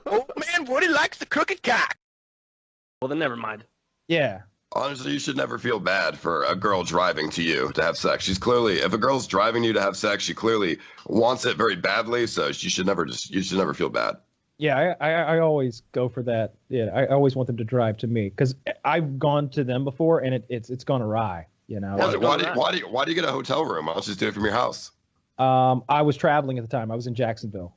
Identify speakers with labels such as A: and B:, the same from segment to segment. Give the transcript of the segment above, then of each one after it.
A: Old man Woody likes the crooked cock.
B: Well, then never mind.
C: Yeah.
D: Honestly, you should never feel bad for a girl driving to you to have sex. She's clearly, if a girl's driving you to have sex, she clearly wants it very badly. So you should never feel bad.
C: Yeah, I always go for that. Yeah, I always want them to drive to me because I've gone to them before and it's gone awry. You know.
D: Why do you get a hotel room? Why don't you just do it from your house?
C: I was traveling at the time. I was in Jacksonville.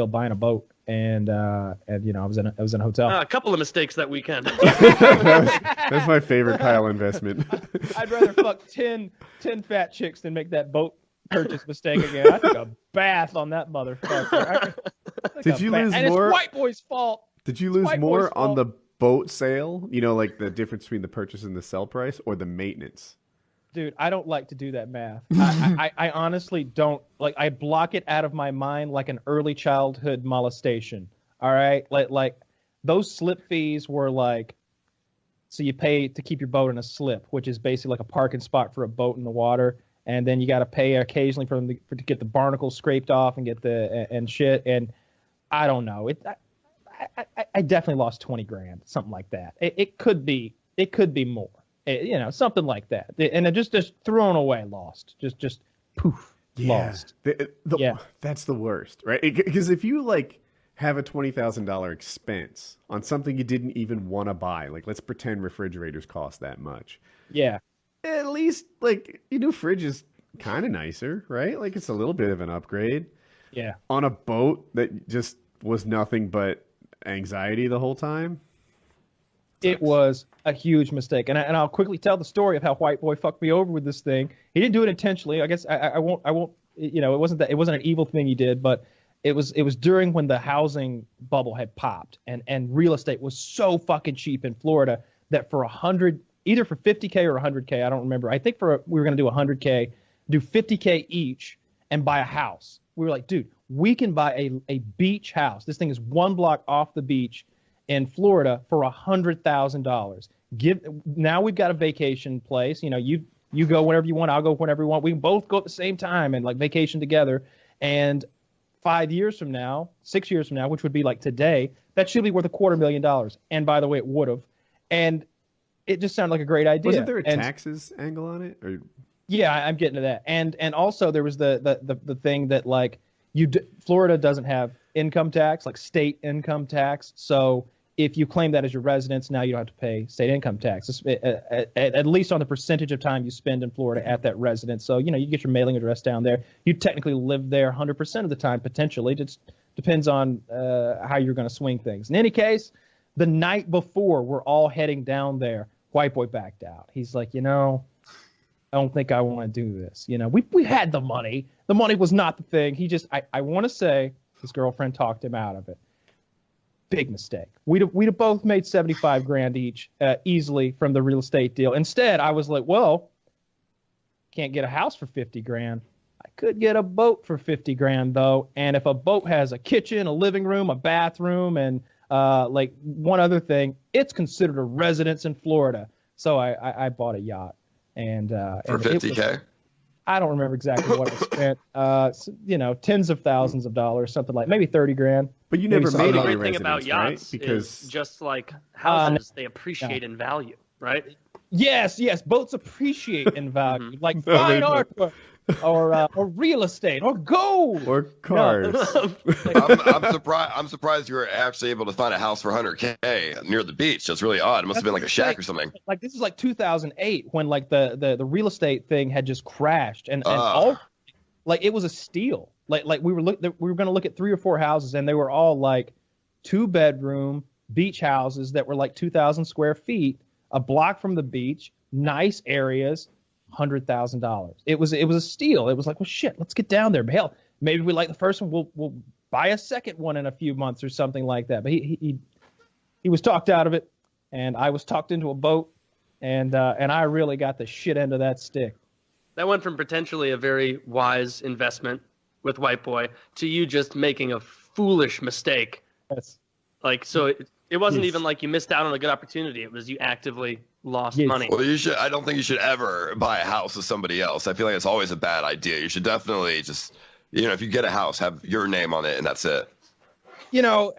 C: Buying a boat, and you know, I was in a hotel.
B: A couple of mistakes that weekend.
E: That's my favorite Kyle investment.
C: I'd rather fuck 10 fat chicks than make that boat purchase mistake again. I took a bath on that motherfucker.
E: Did you lose
C: and
E: more?
C: It's white boy's fault.
E: Did you lose more on the boat sale? You know, like the difference between the purchase and the sell price, or the maintenance?
C: Dude, I don't like to do that math. I honestly don't. Like, I block it out of my mind like an early childhood molestation. All right? Like those slip fees were like, so you pay to keep your boat in a slip, which is basically like a parking spot for a boat in the water. And then you got to pay occasionally to get the barnacles scraped off and get and shit. And I don't know. I definitely lost 20 grand, something like that. It could be more. You know, something like that, and it just thrown away, lost, just poof, lost.
E: Yeah, that's the worst, right? Because if you like have a $20,000 expense on something you didn't even want to buy, like let's pretend refrigerators cost that much.
C: Yeah,
E: at least like fridge is kind of nicer, right? Like it's a little bit of an upgrade.
C: Yeah,
E: on a boat that just was nothing but anxiety the whole time.
C: It was a huge mistake, and I'll quickly tell the story of how White Boy fucked me over with this thing. He didn't do it intentionally. I guess I won't. You know, it wasn't an evil thing he did, but it was during when the housing bubble had popped, and real estate was so fucking cheap in Florida that for either for $50K or $100K, I don't remember. I think we were gonna do $100K, do $50K each, and buy a house. We were like, dude, we can buy a beach house. This thing is 1 block off the beach in Florida for $100,000. Now we've got a vacation place. You know, you go whenever you want. I'll go whenever you want. We can both go at the same time and like vacation together. And 5 years from now, 6 years from now, which would be like today, that should be worth $250,000. And by the way, it would have. And it just sounded like a great idea.
E: Wasn't there a taxes angle on it? Or...
C: Yeah, I'm getting to that. And also there was the thing that like Florida doesn't have income tax, like state income tax. So if you claim that as your residence, now you don't have to pay state income tax, at least on the percentage of time you spend in Florida at that residence. So, you know, you get your mailing address down there. You technically live there 100% of the time, potentially. It just depends on how you're going to swing things. In any case, the night before we're all heading down there, White Boy backed out. He's like, you know, I don't think I want to do this. You know, we had the money. The money was not the thing. He just, I want to say his girlfriend talked him out of it. Big mistake. We'd have both made 75 grand each easily from the real estate deal. Instead, I was like, well, can't get a house for 50 grand. I could get a boat for 50 grand though. And if a boat has a kitchen, a living room, a bathroom, and like one other thing, it's considered a residence in Florida. So I bought a yacht and
D: for $50K.
C: I don't remember exactly what I spent. You know, tens of thousands of dollars, something like maybe 30 grand.
E: But you never made it
B: the
E: your
B: great thing about
E: residence,
B: yachts
E: right? Because
B: is just like houses, they appreciate in value, right?
C: Yes, boats appreciate in value, like fine art or real estate or gold
E: or cars.
D: I'm surprised you were actually able to find a house for $100K near the beach. That's really odd. It must have been like a shack or something.
C: Like this is like 2008 when like the real estate thing had just crashed and all like it was a steal. Like we were going to look at 3 or 4 houses and they were all like 2-bedroom beach houses that were like 2,000 square feet, a block from the beach, nice areas, $100,000. It was a steal. It was like, well, shit, let's get down there. But hell, maybe we like the first one. We'll buy a second one in a few months or something like that. But he was talked out of it, and I was talked into a boat, and I really got the shit end of that stick.
B: That went from potentially a very wise investment with White Boy to you just making a foolish mistake.
C: Yes.
B: Like, so it wasn't
C: Yes.
B: even like you missed out on a good opportunity. It was you actively lost
C: Yes.
B: money.
D: Well, I don't think you should ever buy a house with somebody else. I feel like it's always a bad idea. You should definitely just, if you get a house, have your name on it, and that's it.
C: You know,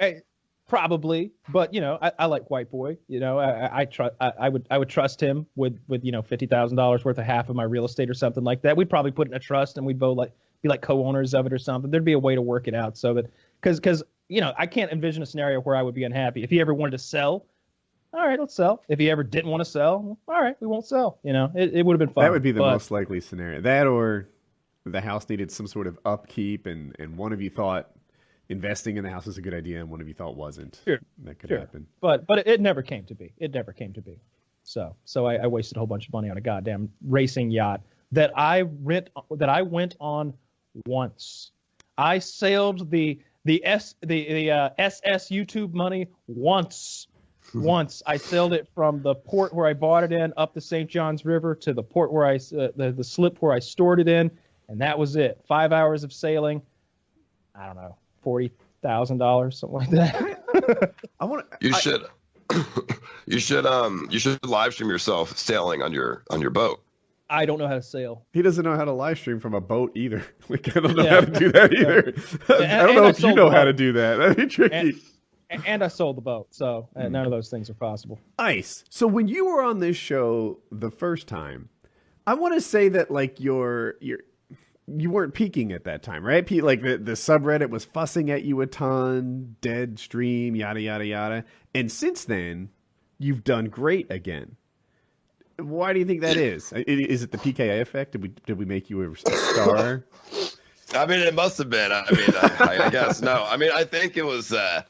C: Probably, but I like White Boy. I would trust him with $50,000 worth of half of my real estate or something like that. We'd probably put it in a trust and we'd both be like co-owners of it or something. There'd be a way to work it out so that because I can't envision a scenario where I would be unhappy. If he ever wanted to sell, all right, let's sell. If he ever didn't want to sell, all right, we won't sell. It would have been fun.
E: That would be the most likely scenario. That or the house needed some sort of upkeep and one of you thought investing in the house is a good idea and one of you thought wasn't.
C: Sure.
E: That could happen.
C: But it never came to be. It never came to be. So I wasted a whole bunch of money on a goddamn racing yacht that I went on once. I sailed the SS YouTube money once. Once I sailed it from the port where I bought it in up the St. Johns River to the port where the slip where I stored it in, and that was it. 5 hours of sailing. I don't know. $40,000, something like that.
D: You should live stream yourself sailing on your boat.
C: I don't know how to sail.
E: He doesn't know how to live stream from a boat either. Like I don't know how to do that either. I don't know if you know how to do that. That'd be tricky.
C: And I sold the boat, so none of those things are possible.
E: Nice. So when you were on this show the first time, I want to say that like you weren't peaking at that time, right? Like the subreddit was fussing at you a ton, dead stream, yada, yada, yada. And since then, you've done great again. Why do you think that is? Is it the PKA effect? Did we make you a star?
D: I mean, it must have been. I guess. No, I mean, I think it was, I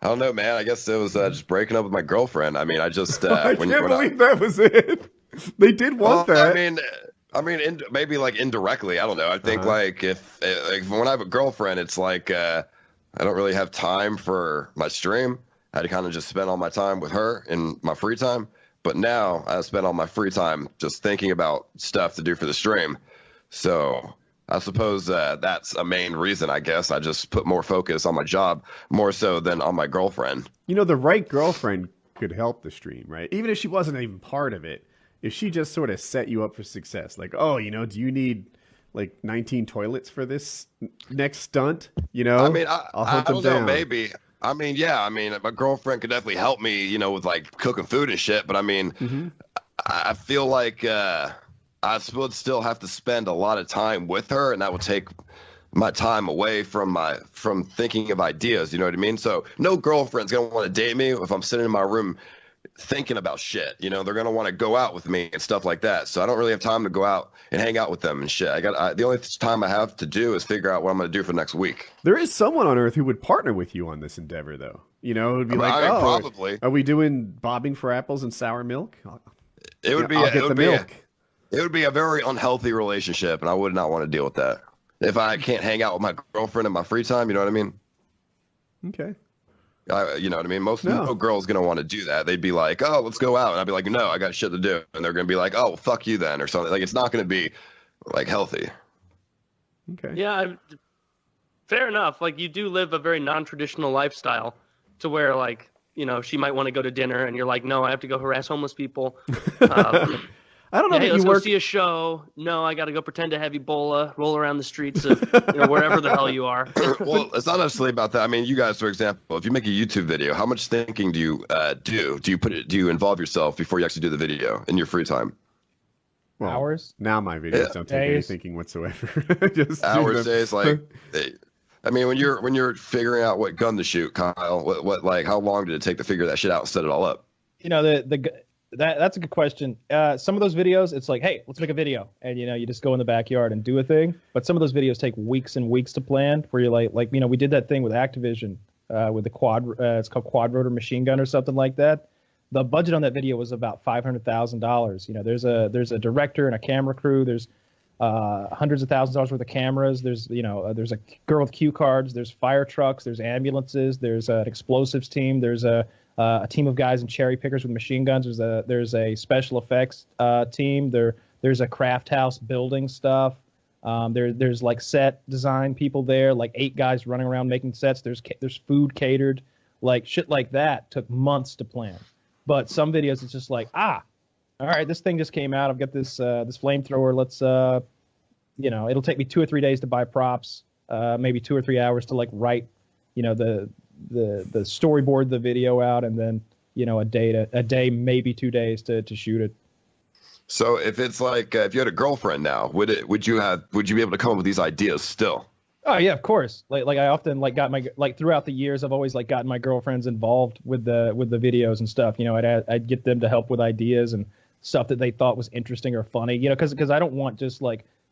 D: don't know, man. I guess it was just breaking up with my girlfriend. I mean, I just...
E: I can't believe that was it. They did want that.
D: Maybe like indirectly. I don't know. I think like if when I have a girlfriend, it's like I don't really have time for my stream. I had to kind of just spend all my time with her in my free time. But now I spend all my free time just thinking about stuff to do for the stream. So I suppose that's a main reason, I guess. I just put more focus on my job more so than on my girlfriend.
E: The right girlfriend could help the stream, right? Even if she wasn't even part of it. If she just sort of set you up for success, like, do you need like 19 toilets for this next stunt? I mean,
D: I'll hunt them down. Maybe. I mean, yeah. I mean, my girlfriend could definitely help me, with like cooking food and shit. But I mean, I feel like I would still have to spend a lot of time with her, and that would take my time away from thinking of ideas. You know what I mean? So no girlfriend's gonna want to date me if I'm sitting in my room thinking about shit. They're gonna want to go out with me and stuff like that. So I don't really have time to go out and hang out with them and shit. The only time I have to do is figure out what I'm gonna do for next week.
E: There is someone on Earth who would partner with you on this endeavor, though. It would be
D: probably.
E: Are we doing bobbing for apples and sour milk?
D: It would be a very unhealthy relationship, and I would not want to deal with that. If I can't hang out with my girlfriend in my free time, you know what I mean?
E: Okay.
D: You know what I mean? No girl's going to want to do that. They'd be like, oh, let's go out. And I'd be like, no, I got shit to do. And they're going to be like, oh, well, fuck you then or something. Like, it's not going to be, like, healthy.
E: Okay.
B: Yeah, fair enough. Like, you do live a very non-traditional lifestyle to where, like, she might want to go to dinner and you're like, no, I have to go harass homeless people.
E: I don't know.
B: Hey, let's go see a show. No, I got to go pretend to have Ebola, roll around the streets of wherever the hell you are.
D: Well, it's not necessarily about that. I mean, you guys, for example, if you make a YouTube video, how much thinking do you do? Do you involve yourself before you actually do the video in your free time?
E: Well,
C: hours?
E: Now my videos don't take any thinking whatsoever. Just
D: hours, days, like. I mean, when you're figuring out what gun to shoot, Kyle, what like how long did it take to figure that shit out and set it all up?
C: That's a good question. Some of those videos, it's like, hey, let's make a video, and you just go in the backyard and do a thing. But some of those videos take weeks and weeks to plan. Where you're like we did that thing with Activision with the quad. It's called quad rotor machine gun or something like that. The budget on that video was about $500,000. There's a director and a camera crew. There's hundreds of thousands of dollars worth of cameras. There's a girl with cue cards. There's fire trucks. There's ambulances. There's an explosives team. There's a team of guys and cherry pickers with machine guns. There's a special effects team. There's a craft house building stuff. There's like set design people there, like 8 guys running around making sets. There's food catered, like shit like that took months to plan. But some videos it's just like, all right, this thing just came out. I've got this flamethrower. Let's it'll take me 2 or 3 days to buy props, maybe 2 or 3 hours to like write, the storyboard the video out, and then a day, maybe 2 days to shoot it.
D: So if it's like if you had a girlfriend now, would you be able to come up with these ideas still?
C: Oh yeah, of course. Like I often got my throughout the years, I've always gotten my girlfriends involved with the videos and stuff. I'd get them to help with ideas and stuff that they thought was interesting or funny. Because I don't want just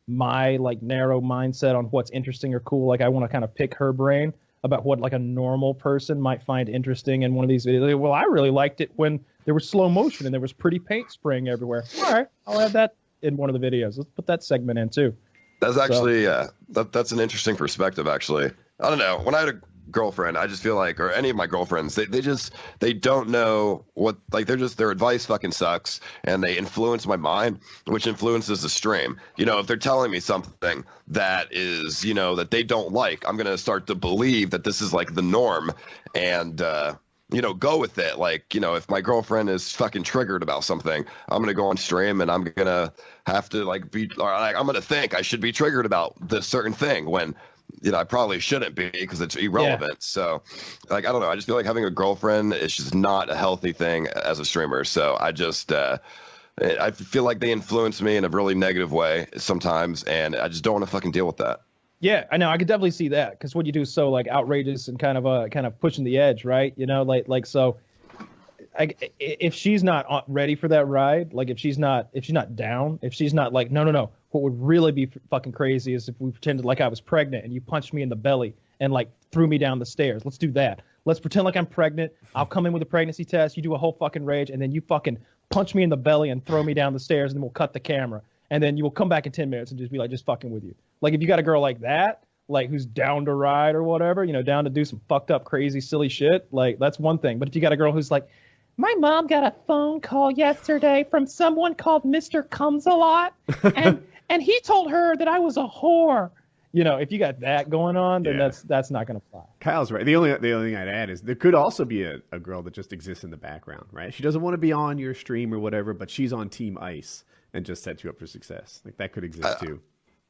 C: my narrow mindset on what's interesting or cool. I want to kind of pick her brain about what a normal person might find interesting in one of these videos. Well, I really liked it when there was slow motion and there was pretty paint spraying everywhere. All right, I'll add that in one of the videos. Let's put that segment in too.
D: That's actually that's an interesting perspective. Actually, I don't know. When I had a girlfriend, I just feel or any of my girlfriends, they don't know what their advice fucking sucks, and they influence my mind, which influences the stream. If they're telling me something that is that they don't like, I'm gonna start to believe that this is the norm, and go with it. If my girlfriend is fucking triggered about something, I'm gonna go on stream and I'm gonna have to I'm gonna think I should be triggered about this certain thing when I probably shouldn't be because it's irrelevant. Yeah. So I don't know. I just feel having a girlfriend is just not a healthy thing as a streamer. So I just I feel they influence me in a really negative way sometimes, and I just don't want to fucking deal with that.
C: Yeah, I know. I could definitely see that because what you do is so outrageous and kind of pushing the edge, right? So. If she's not ready for that ride, if she's not down, if she's not no, what would really be fucking crazy is if we pretended I was pregnant and you punched me in the belly and threw me down the stairs. Let's do that. Let's pretend I'm pregnant. I'll come in with a pregnancy test. You do a whole fucking rage, and then you fucking punch me in the belly and throw me down the stairs, and then we'll cut the camera. And then you will come back in 10 minutes and just be just fucking with you. If you got a girl like that, who's down to ride or whatever, down to do some fucked up, crazy, silly shit, that's one thing. But if you got a girl who's my mom got a phone call yesterday from someone called Mr. Comes a Lot, and he told her that I was a whore. If you got that going on, then that's not going to fly.
E: Kyle's right. The only thing I'd add is there could also be a girl that just exists in the background, right? She doesn't want to be on your stream or whatever, but she's on Team Ice and just sets you up for success. That could exist too.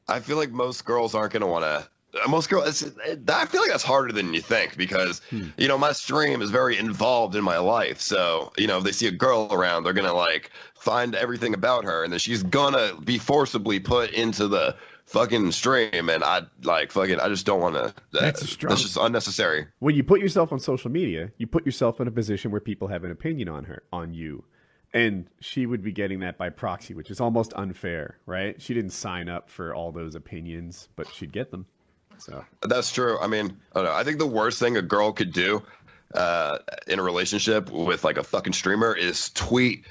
D: I feel most girls aren't going to want to. Most girls, I feel that's harder than you think because, my stream is very involved in my life. So, if they see a girl around, they're going to find everything about her, and then she's going to be forcibly put into the fucking stream. And I just don't want to. That's just unnecessary.
E: When you put yourself on social media, you put yourself in a position where people have an opinion on you. And she would be getting that by proxy, which is almost unfair, right? She didn't sign up for all those opinions, but she'd get them. So
D: that's true. I mean, I don't know. I think the worst thing a girl could do in a relationship with a fucking streamer is tweet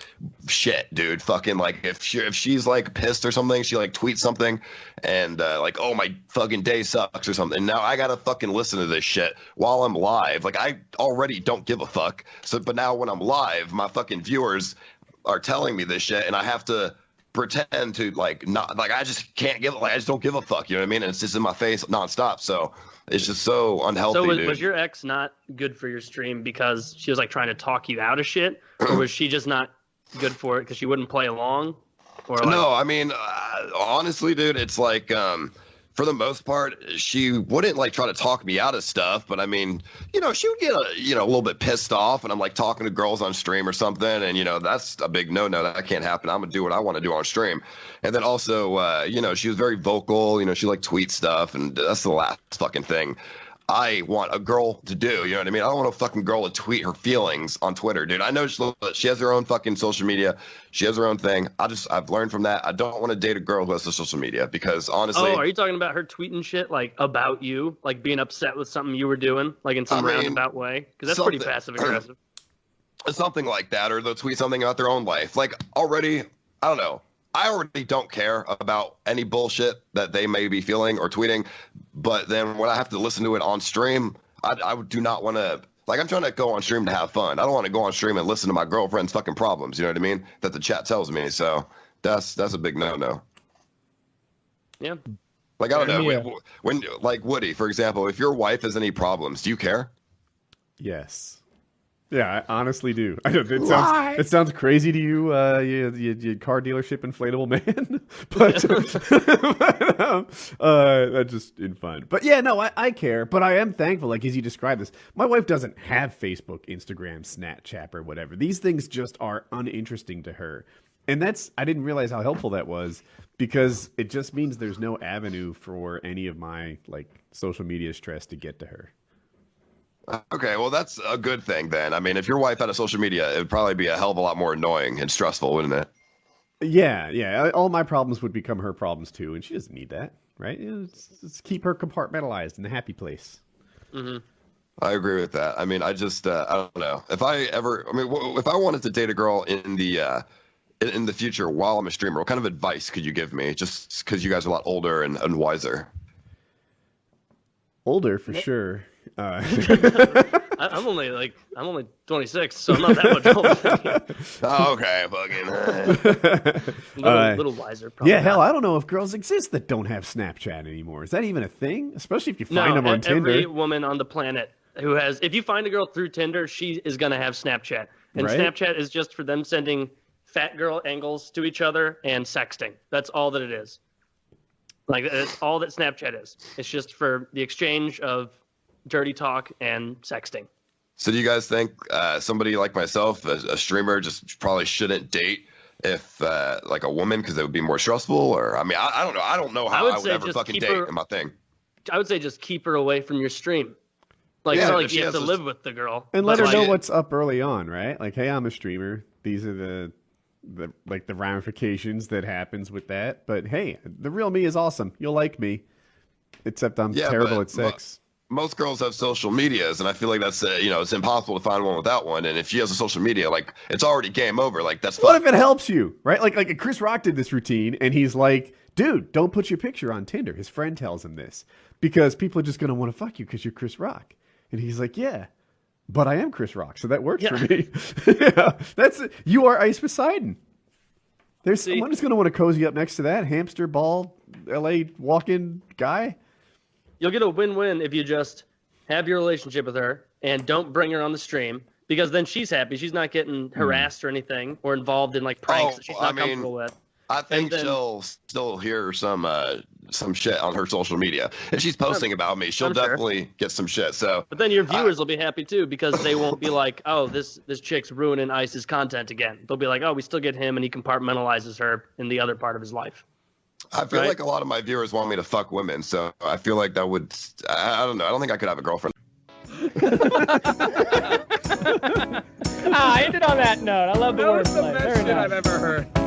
D: shit, dude. Fucking if she's pissed or something, she tweets something and oh, my fucking day sucks or something. Now I gotta fucking listen to this shit while I'm live. I already don't give a fuck. So, but now when I'm live, my fucking viewers are telling me this shit, and I have to pretend to not I just can't give I just don't give a fuck, you know what I mean? And it's just in my face nonstop, so it's just so unhealthy.
B: So was your ex not good for your stream because she was trying to talk you out of shit, or was she just not good for it because she wouldn't play along? Or
D: no, I mean honestly, dude, it's for the most part, she wouldn't try to talk me out of stuff, but I mean, she would get a little bit pissed off, and I'm talking to girls on stream or something, and that's a big no. That can't happen. I'm gonna do what I want to do on stream. And then also, she was very vocal. She tweets stuff, and that's the last fucking thing I want a girl to do. You know what I mean? I don't want a fucking girl to tweet her feelings on Twitter, dude. I know she has her own fucking social media. She has her own thing. I've learned from that. I don't want to date a girl who has the social media because honestly.
B: Oh, are you talking about her tweeting shit about you, being upset with something you were doing, in some roundabout way? Because that's pretty passive aggressive.
D: Something like that, or they'll tweet something about their own life. Already, I don't know. I already don't care about any bullshit that they may be feeling or tweeting, but then when I have to listen to it on stream, I do not want to. I'm trying to go on stream to have fun. I don't want to go on stream and listen to my girlfriend's fucking problems. You know what I mean? That the chat tells me. So that's a big no.
B: Yeah.
D: I don't know. When Woody, for example, if your wife has any problems, do you care?
E: Yes. Yeah, I honestly do. I don't. It sounds crazy to you, you car dealership inflatable man, but that's just in fun. But yeah, no, I care. But I am thankful. Like as you described this, my wife doesn't have Facebook, Instagram, Snapchat, or whatever. These things just are uninteresting to her, and I didn't realize how helpful that was because it just means there's no avenue for any of my like social media stress to get to her.
D: Okay, well, that's a good thing then. I mean, if your wife had a social media, it would probably be a hell of a lot more annoying and stressful, wouldn't it?
E: Yeah. All my problems would become her problems too, and she doesn't need that, right? Let's keep her compartmentalized in the happy place.
B: Mm-hmm.
D: I agree with that. I mean, I don't know. If I wanted to date a girl in the future while I'm a streamer, what kind of advice could you give me? Just because you guys are a lot older and wiser.
E: Older for sure.
B: I'm only 26, so I'm not that much older than you.
D: Oh, okay, fucking.
B: A little wiser, probably.
E: Yeah, hell, I don't know if girls exist that don't have Snapchat anymore. Is that even a thing? Especially if you find them on Tinder.
B: Every woman on the planet who has, if you find a girl through Tinder, she is gonna have Snapchat, and
E: right?
B: Snapchat is just for them sending fat girl angles to each other and sexting. That's all that it is. Like that's all that Snapchat is. It's just for the exchange of dirty talk and sexting.
D: So do you guys think somebody like myself, a streamer, just probably shouldn't date if like a woman because it would be more stressful? Or I mean, I don't know. I don't know how I would ever fucking date in my thing.
B: I would say just keep her away from your stream. Like it's not like you have to live with the girl.
E: And let her know what's up early on, right? Like, hey, I'm a streamer. These are the ramifications that happens with that. But hey, the real me is awesome. You'll like me. Except I'm terrible at sex.
D: Most girls have social medias, and I feel like that's it's impossible to find one without one. And if she has a social media, like it's already game over. Like that's
E: what if it helps you, right? Like Chris Rock did this routine, and he's like, dude, don't put your picture on Tinder. His friend tells him this because people are just gonna want to fuck you because you're Chris Rock, and he's like, yeah, but I am Chris Rock, so that works for me. Yeah, you are Ice Poseidon. There's someone who's gonna want to cozy up next to that hamster ball, LA walk-in guy.
B: You'll get a win-win if you just have your relationship with her and don't bring her on the stream because then she's happy. She's not getting harassed or anything or involved in like pranks that she's not comfortable with.
D: I think she'll still hear some shit on her social media. If she's posting about me, she'll definitely get some shit. So,
B: but then your viewers will be happy too because they won't be like, oh, this chick's ruining Ice's content again. They'll be like, oh, we still get him and he compartmentalizes her in the other part of his life.
D: I feel like a lot of my viewers want me to fuck women, so I feel like that would. I don't know. I don't think I could have a girlfriend.
C: I ended on that note. I love the wordplay.
A: That was the best shit I've ever heard.